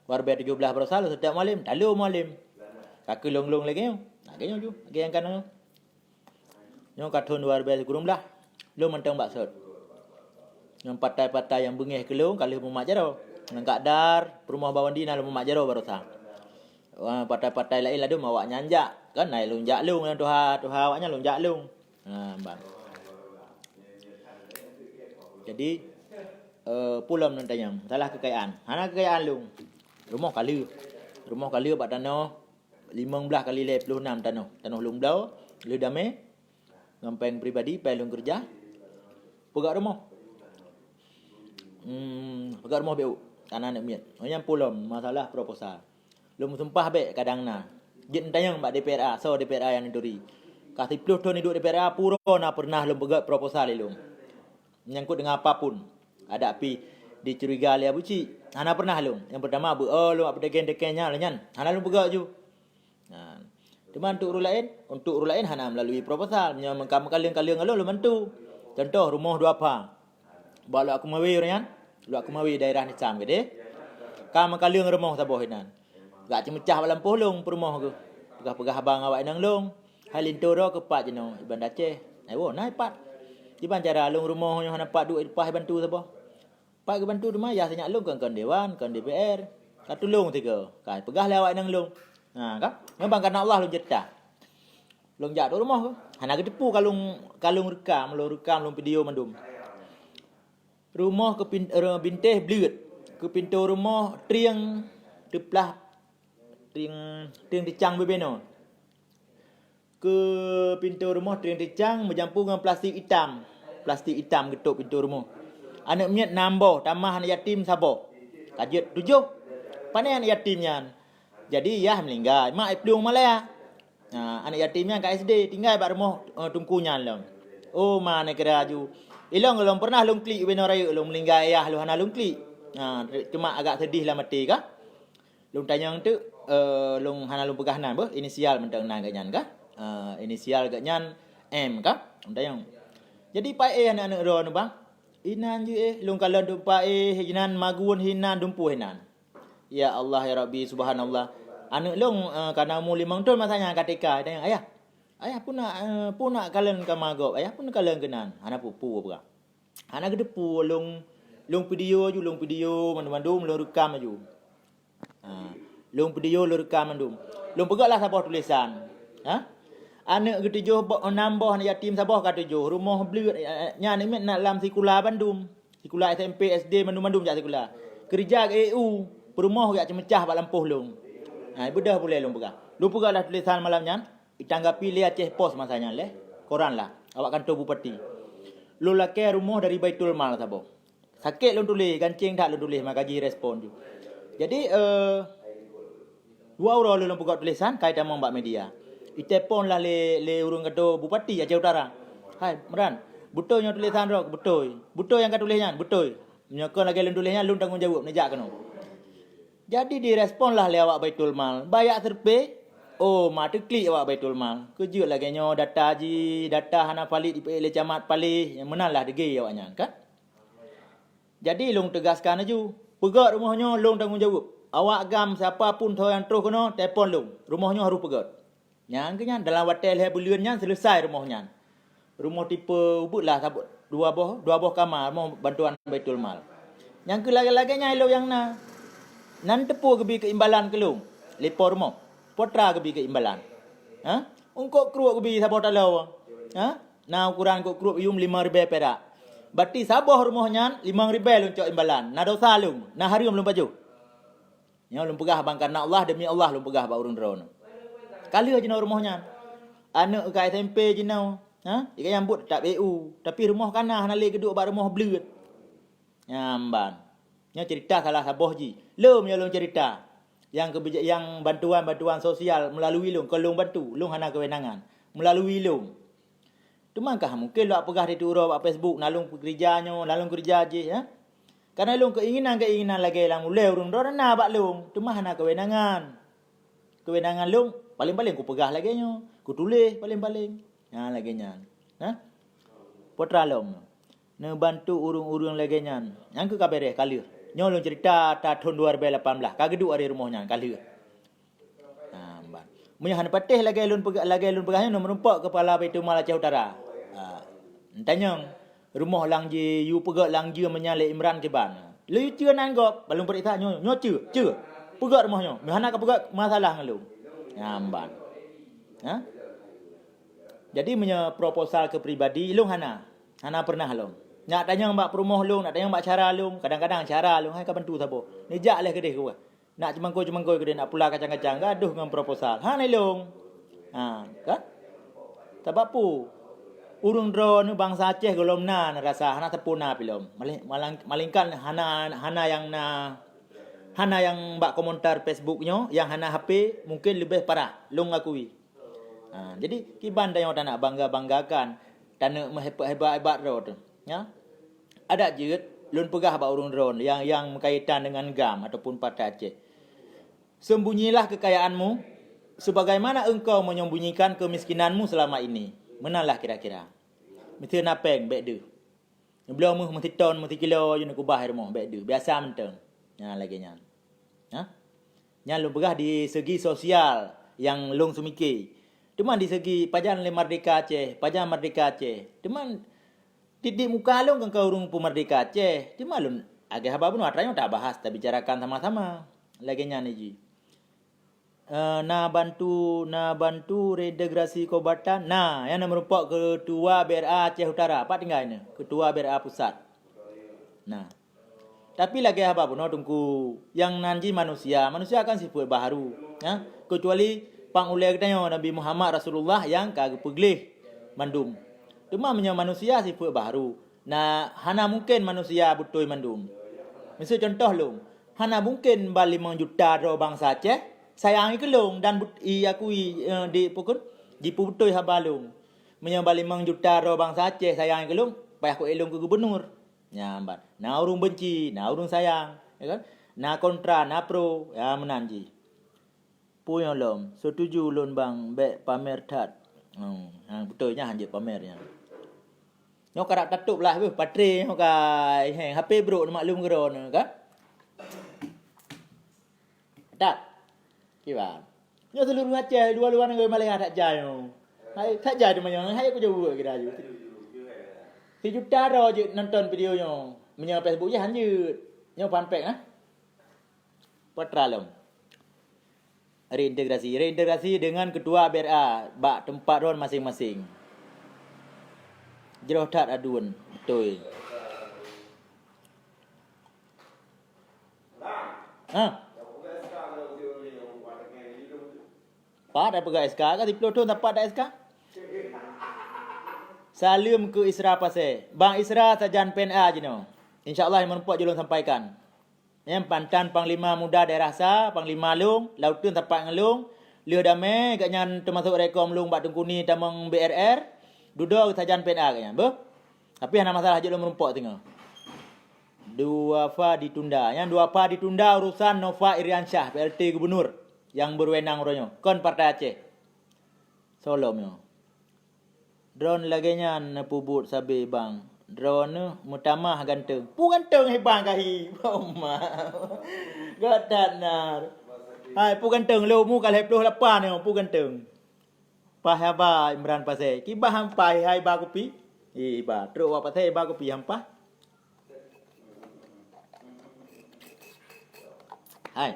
war B17 berasal lu tidak malam dalu malam kaki long lagi yang lagi yang ju lagi yang kan yang katon war B kurung lah lu mentang baksud yang partai-partai yang bengih ke lu kalau memak jaro nang kadar rumah bawandi na lu memak jaro barasa. Partai-partai lain lah dia awak nyanjak kan naik lunjak lung yang tuha awaknya lunjak lung. Bang. Jadi pulam nan tanya salah kekayaan. Hana kekayaan lung. Rumah kali pak tanah 15 kali 56 tanah lung blau lu damai ngampeng pribadi pai lung kerja. Pegak rumah. pegat rumah beuk. Kanan nak miet. Yang pulon masalah proposal. Lum sumpah be kadang na. Jin tayang mbak DPRA, so DPRA yang nduri. Kasih plus ton hidup DPRA puro na pernah lum pegat proposal lum. Menyangkut dengan apapun. Ada api dicuriga oleh buci. Hana pernah lum. Yang pertama lum apa deken-dekennya lah nyan. Hana lum pegat ju. Ha. Cuma untuk urut lain hana melalui proposal. Menyamkan kalian lum mentu. Contoh rumah dua apa. Bawa aku mawi orang lu aku mawi daerah ni cam gede. Kam kalian rumah saboh hinan. Gak cemecah balam pohlong rumah ke. Pegah-pegah abang awak nang long. Halin toro ke pat jeno Iban Aceh. Ai nai pat. Iban cara long rumahnya hana pat duit pas bantu saboh. Pat ke bantu rumah ya senyak long kan dewan, kan DPR. Katu long tiga. Kai pegah le awak nang long. Ha kan? Memang karena Allah long jetah. Long jak tu rumah ke. Hana ke depu kalung rekam long video mandum. Rumah ke binteh bleut. Ke pintu rumah triang deplah triang dicang bebeno. Ke pintu rumah triang dicang bercampur dengan plastik hitam. Plastik hitam getuk pintu rumah. Anak miat nambah tambah anak yatim sabo. Kajet 7. Pandai anak yatimnya. Jadi ya meninggal. Mak ipdung malaya. Anak yatimnya kat SD tinggal kat rumah tungkunya long. Oh mana kira ju. Ilong pernah long klik beno raya long meninggal ayah lu hana long klik. Cuma agak sedih lah mati kah? Long tanya tu long hana long pegah nan bah inisial mentang nan ganyan kah? Inisial ganyan M kah? Long tanya. Jadi pai anak-anak ro nu bang. Inan je long kalau dum pai hinan magun hinan dumpu hinan. Ya Allah ya Rabbi subhanallah. Anak long kana mu 5 tahun masanya ketika tanya ayah pun nak kalian ke magop. Ayah pun kalian kenan. Hana pupu apa? Hana gedepu long video mandum long rekam aju. Long video long rekam mandum. Long pegaklah sabah tulisan. Anak ketujuh nambah anak yatim sabah ketujuh. Rumah bleut nya ni nak lam sekolah Bandung. Sekolah SMP SD mandum jak sekolah. Kerja ke EU, perumah gak cemecah bak lampuh long. Bedah boleh long pegah. Long pegaklah tulisan malamnya. Ditanggapi le Aceh Pos masanya le. Koran lah. Awak kantor bupati. Lu lakai rumah dari Baitul Mal sabo. Sakit lu tulis, gancing tak lu tulis makaji respon tu. Jadi dua orang lu buka tulisan kaitan mbak media. Itepon lah le urung kantor bupati Aceh Utara. Hai, meran. Betul yang tulisan rok, betul. Betul yang kat tulisnya, betul. Nyokon lagi lu tulisnya lu tanggung jawab nejak keno. Jadi direspon lah le awak Baitul Mal. Bayak serpe. Oh, mata klik awak Baitul Mal. Kejut lagi nyo data hana valid di camat palih yang menalah degi awaknya kan. Jadi long tegaskan aju. Pegat rumahnya long tanggung jawab. Awak gam siapa pun yang terus kena telefon long. Rumahnya harus pegat. Yang kenya dalam hotel bulannya selesai rumahnya. Rumah tipe ubutlah sabut dua boh kamar mau bantuan Baitul Mal. Yang ke lagi-laginya elo yang nan tepu ke imbalan kelung. Lepor rumah. Potra ke imbalan. Ungkok kruak ke sabah talau. Nah ukuran kok kruak yum 5,000 perak. Berarti sabah rumahnya 5,000 luncok imbalan. Nah dosa lum. Nah hari belum baju. Nya belum pegah bang karena Allah demi Allah belum pegah ba urun drone. Kali aja rumahnya. Anak ke SMP jenau. Dia nyambut tak BU. Tapi rumah kana hana le keduk ba rumah bleut. Nyamban. Nya cerita salah sabah ji. Lum ya lum cerita. Yang bantuan sosial melalui long kalau bantu long hana kewenangan melalui long tu mangkah mungkin lu pegah di turun Facebook nalung kerjanya nalung kerja je karena long keinginan lagi lang mulai urung dorana bak long tu mah hana kewenangan long paling-paling ku pegah lagi nyo ku tulis paling-paling lagi nyan potra long ne bantu urung-urung lagi nyan yang ke kabere kali nyolong cerita tahun 2018 kageduk hari rumahnya kali. Ban. Munyahan patih lagi lun pegahnya nomor 4 kepala Baitul Mal Aceh Utara. Tanya rumah lang je yu pegak lang je menyalek Imran ke ban. Lu cie nan gop balung periksa nyo cie. Pegak rumahnya. Mehana ka pegak masalah ngalung. Ban. Jadi punya proposal ke pribadi lung hana pernah long. Nak tanya mbak perumah long, nak tanya mbak cara long, kadang-kadang cara long, hai ka bantu sabo. Nejak lah kedeh ku. Nak cemangkoi kedeh nak pula kacang-kacang gaduh dengan proposal. Ni long. Kan? Sebab pu. urung dro nu bangsa Aceh golom na rasa hana tepuna pilom. Malingkan hana yang bak komentar Facebooknya, yang hana HP mungkin lebih parah. Long akui. Jadi kiban dah yang tak nak banggakan, tak nak hebat-hebat dro tu. Ya. Ada je lun pegah bak urung dro yang berkaitan dengan gam ataupun patah Aceh. Sembunyilah kekayaanmu sebagaimana engkau menyembunyikan kemiskinanmu selama ini. Menalah kira-kira. Mesti napeng bek de. Belum mesti ton mesti kilo je nak kubah rumah bek de. Biasa menteng. Ya lagi nya. Ha? Nya lu pegah di segi sosial yang long sumiki. Cuma di segi pajan le Merdeka Aceh, pajan Merdeka Aceh. Cuma di muka long kau urung pu Merdeka Aceh. Cuma lu agak haba pun atranya tak bahas, tak bicarakan sama-sama. Lagi nya ni ji. Na bantu reintegrasi Kobatan. Nah, yang merupakan ketua BRA Aceh Utara. Apa tinggal ini? Ketua BRA Pusat. Nah. Tapi lagi apa pun tunggu yang nanti manusia kan sifat baharu, ya. Kecuali pangulai katanya Nabi Muhammad Rasulullah yang kagak peglih mandum. Cuma manusia sifat baharu. Nah, hana mungkin manusia butuh mandum. Misal contoh long, hana mungkin bali 5 juta ro bangsa Aceh sayangi kelong dan akui di pukul di putuh habalung. Menyambali 5 juta ro bangsa Aceh sayangi kelong, payah ko elong ke gubernur. Nyambat. Na urung benci, na urung sayang, ya kan? Na kontra, na pro, ya menanji. Puyo lom, setuju lon bang bek pamer tat. Betulnya hanya pamernya. Nyok karak tatup lah patre nyok kai HP bro maklum geron kan? Tak. Kiba. Nyok seluruh Aceh dua luar negara Malaysia tak jayo. Hai tak jayo macam hai aku jauh kira je. 1 juta dah je nonton videonya. Menyang Facebook je hanya yang panpek Patralom. Reintegrasi dengan ketua BRA bak tempat ron masing-masing. Jeroh tak aduan. Betul. Pak dah pegang SK kan di Pluton dapat dah SK? Salim ke Isra Pasir. Bang Isra sajan PNA je no. InsyaAllah yang menempat julung sampaikan. Yang pantan Panglima Muda Daerah Sah, Panglima Long, Lautun tempat ngelung, Lio Damai kat nyan termasuk rekom Long Bak Tengkuni tamang BRR, duduk sajan PNA kat nyan. Tapi ada masalah julung menempat tengah. 2 fa ditunda. Yang 2 fa ditunda urusan Nova Iriansyah, PLT Gubernur yang berwenang orangnya. Kon Partai Aceh. Solomnya. Drone laginya nepubut sabi bang. Drone mutamah ganteng. Pu ganteng hebang kahi. Oma. Gadat nar. Hai pu ganteng lu mu kal 28 ni pu ganteng. Pahaba Imran Pasai. Kibah hampai hai ba kopi. Ba truk wa pasai ba kopi hampah. Hai.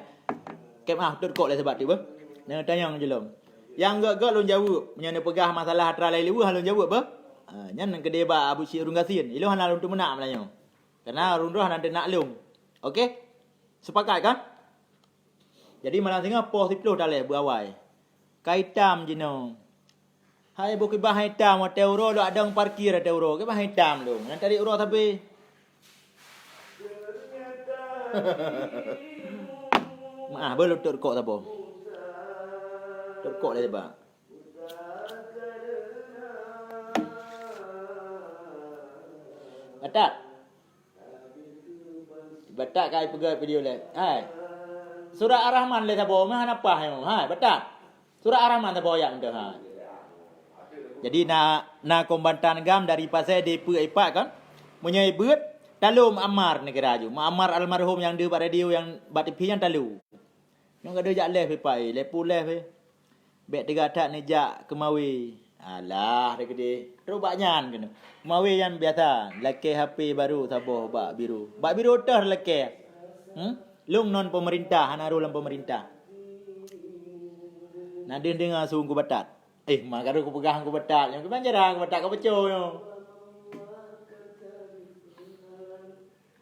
Kemah tur kok le sebab tiba. Nang tanyang jelom. Yang gak lon jawab, menyana pegah masalah hatra lain lewu halon jawab apa? Nyan nang kedai ba Abu Syir Urung Gasin. Ilo hana lon tu menak melanya. Karena urung roh hana nak long. Okey? Sepakat kan? Jadi malam tengah pos 10 daleh berawai. Kaitam jino. Hai buki bah hitam hotel ro do adang parkir hotel ro. Ke bah hitam long. Nang tadi ro tapi maaf belum tur kok apa? Terkok dia bang. Batak kai pegang video le. Hai. Surah Ar-Rahman le tabo mah apa hai mo. Hai, batak. Surah Ar-Rahman tabo yang dah. Hai. Jadi na kombatan gam dari pasai di Ipak kan. Menyai beut talum Ammar negara ju. Ammar almarhum yang dia buat radio yang buat TV yang talu. Yang ada jak leh pai, lepu leh pe. Bek 3 tak nejak kemawi. Alah dia gede. Terus bak nyan kena. Kemawi yang biasa. Laki HP baru saboh bak biru. Bak biru dah laki. Lung non pemerintah, hana dalam pemerintah. Nah dia dengar suruh ku batat. Mak karo ku pegang ku batat. Yang ku banjarang ku batat ku beco yo.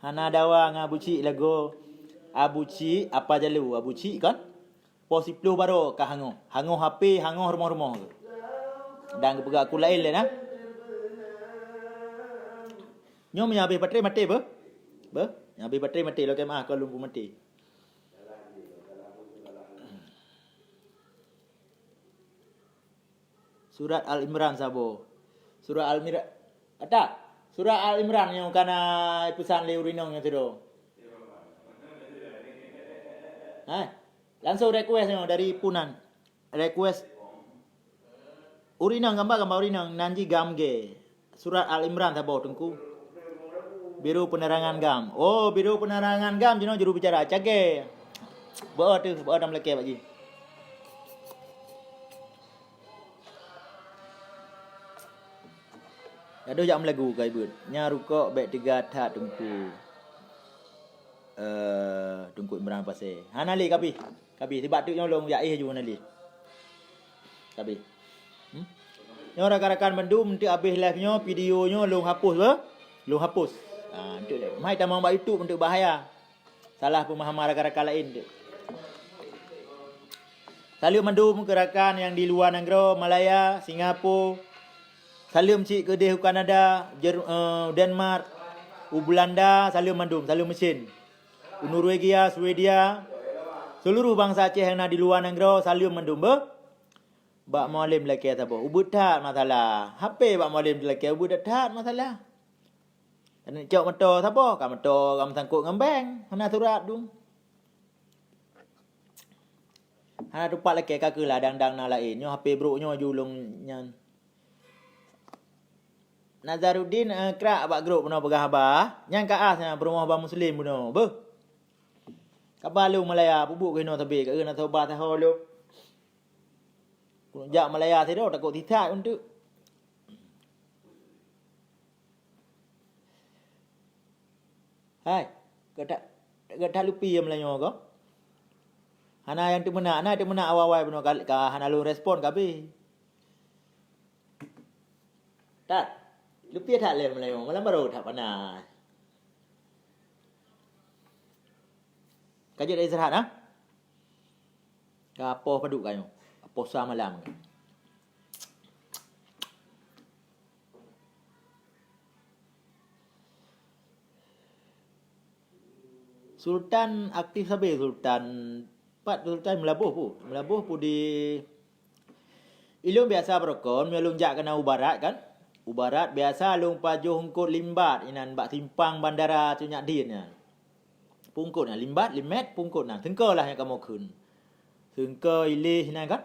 Hana dawa ngabuci lagu. Abuci apa jalu? Abuci kan? Pos 10 baru ke hangoh. Hangoh HP, hangoh rumah-rumah. Dan pegak aku lain lah. Nyo menyabi patri mati ber. Nyabi patri mati lo kemah kalau lumpu mati. Surat Al-Imran sabo. Surat Al-Imran. Ada. Surat Al-Imran yang kana pesan le urinong yang tu. Langsung request dari Punan. Request urinang gambar urinang nanji gamge. Surat Al-Imran sabo tengku. Biro penerangan gam. Oh, biro penerangan gam jeno juru bicara cage. Bawa dalam leke pak ji. Ada jam lagu kai but. Nya rukok baik 3 tat tengku. Tengku Imran pasal. Nali kapi. Kapi sebab tu nyolong ya ju nali. Kapi. Nyo rakan-rakan mendum untuk habis live-nya, videonya long hapus ke? Long hapus. Untuk mai tak mau buat YouTube untuk bahaya. Salah pemahaman rakan-rakan lain tu. Salam mendum ke rakan yang di luar negara, Malaya, Singapura. Salam cik ke di Kanada, Denmark, Belanda, salam mendum, salam mesin. Norwegia, Swedia. Seluruh bangsa Aceh yang di luar negara, salam mendum be. Bak mualim lelaki apa? Ubud tak masalah. HP bak mualim lelaki ubud tak masalah. Dan cok motor siapa? Kam motor kam sangkut ngembang. Hana surat tu. Hana tupak lelaki kakalah dang-dang na lain. Nyo HP broknyo julung nyan. Nazaruddin kerak bak grup puno pegah abah. Nyang kaas nya berumah abah muslim puno. Beh. Kabar lu Malaya bubuk kena tabe ke nak tobat tahu lu. Jak Malaya tu dah takut tidak untuk. Hai, kata lupi yang Melayu kau. Hana yang tu mana awal-awal benar ka hana lu respon kabe. Tak, lupi tak le Melayu, malam baru tak panas. Kaji dari istirahat ha? Apa paduk kayu? Posa malam. Sultan aktif sabe Sultan. Sultan melabuh pu di ilung biasa berkon melung jak kena ubarat kan? Ubarat biasa lung pajuh hungkut limbat inan bak simpang bandara Cunyak Din nya. Pungkut nya limbat limet pungkut nah. Tengkalah yang kamu kun. Tengka ilih nah kan?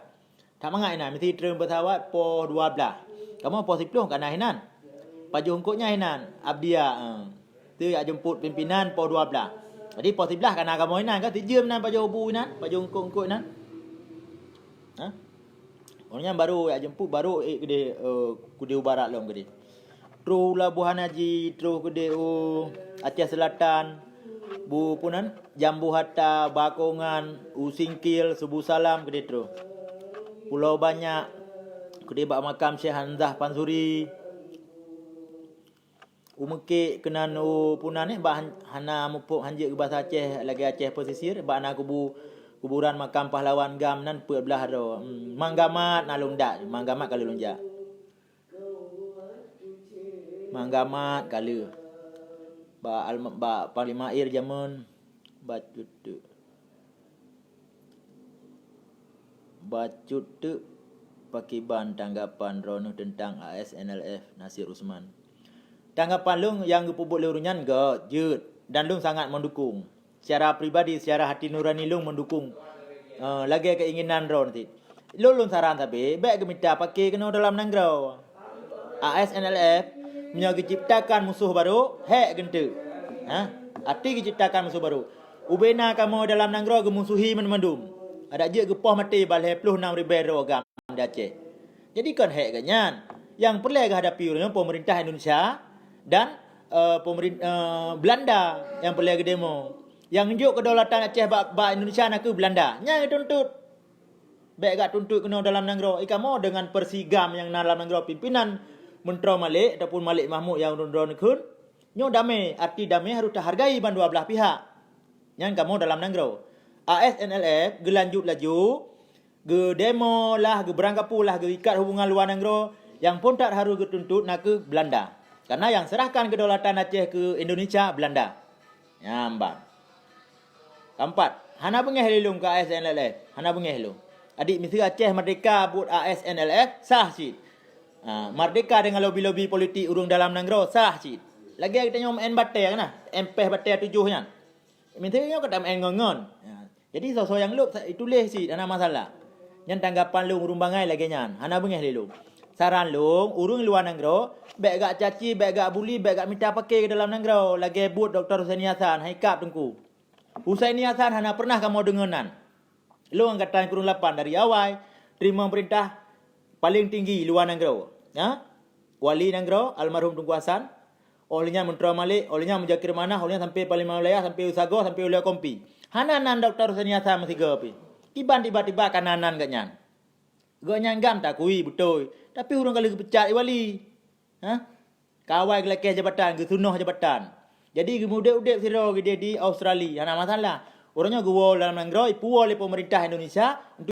Tak mangai nak mesti terus pesawat po 12. Kamu po 10 kan hinan. Paju hungkutnya hinan. Abdia tu ya jemput pimpinan po 12. Jadi po 11 kan kamu hinan kan tijam nan paju ubu hinan, paju hungkut hinan. Ha? Orangnya baru ya jemput baru gede kude barat long gede. Terus Labuhan Haji, terus gede Aceh Selatan. Bu punan Jambu Hatta, Bakongan, Usingkil, Subuh Salam gede terus. Pulau Banyak, kedebak makam Syekh Hamzah Pansuri. Umekik kenan punan ni bah hana mupuk hanjik ke bahasa Aceh lagi Aceh pesisir bah na kuburan makam pahlawan gam nan pe belah ro. Manggamat nalung dak, manggamat kalau lonjak. Manggamat kala. Ba Panglima Air zaman bacut tu. Bacut tu pakiban tanggapan Rono tentang ASNLF Nasir Usman. Tanggapan lung yang gepubuk lurunyan ke jut dan lung sangat mendukung. Secara pribadi, secara hati nurani lung mendukung. Lagi keinginan Ron nanti. Lung saran tapi baik gemita pakai kena dalam nangrau. ASNLF menyaga ciptakan musuh baru, hek gentu. Arti ciptakan musuh baru. Ubena kamu dalam nangrau gemusuhi mendum. Ada je gepoh mati balai 26,000 rogam di Aceh. Jadi kan hek ganyan. Yang perlu hadapi pemerintah Indonesia dan Belanda yang perlu demo. Yang njuk kedaulatan Aceh bak Indonesia nak ke Belanda. Nya tuntut. Baik gak tuntut kena dalam nanggro. Ikamo dengan persigam yang dalam nanggro pimpinan Menteri Malik ataupun Malik Mahmud yang rundron kun. Nyo damai, arti damai harus terhargai ban dua belah pihak. Yang kamu dalam nanggro. ASNLF gelanjut laju, ge demo lah, ge berangkapu lah, ge ikat hubungan luar negara yang pun tak harus ge tuntut nak ke Belanda. Karena yang serahkan kedaulatan Aceh ke Indonesia Belanda. Ya, ambang. Keempat, hana bengeh lelung ke ASNLF. Hana bengeh lu. Adik mesti Aceh merdeka buat ASNLF sah cik. Merdeka dengan lobi-lobi politik urung dalam negara sah cik. Lagi kita nyom en batai kan? Empeh batai 7-nya. Minta yo kata en ngongon. Jadi so yang lu tulis cik ana masalah. Yang tanggapan lu urung bangai lagi nyan. Hana bengeh lelung. Saran lu urung luar negara, baik gak caci, baik gak bully, baik gak minta pakai ke dalam negara. Lagi buat Dr. Husaini Hassan, haikap tengku. Husaini Hassan hana pernah kamu dengenan. Lu angkatan kurun 8 dari awal terima perintah paling tinggi luar negara. Ya? Wali negara almarhum Tunku Hasan, olehnya Menteri Malik, olehnya menjakir mana, olehnya sampai Parlimen Wilayah, sampai Usago, sampai Wilayah Kompi. Hananan Dr. Husaini Hassan mesti gapi. Tiba-tiba kananan gak nyan. Gak nyan gam tak kui betul. Tapi orang kali kepecat wali. Kawai kelakih jabatan, ke sunuh jabatan. Jadi kemudian siro dia di Australia. Hana masalah. Orangnya gua dalam negara, ipu oleh pemerintah Indonesia untuk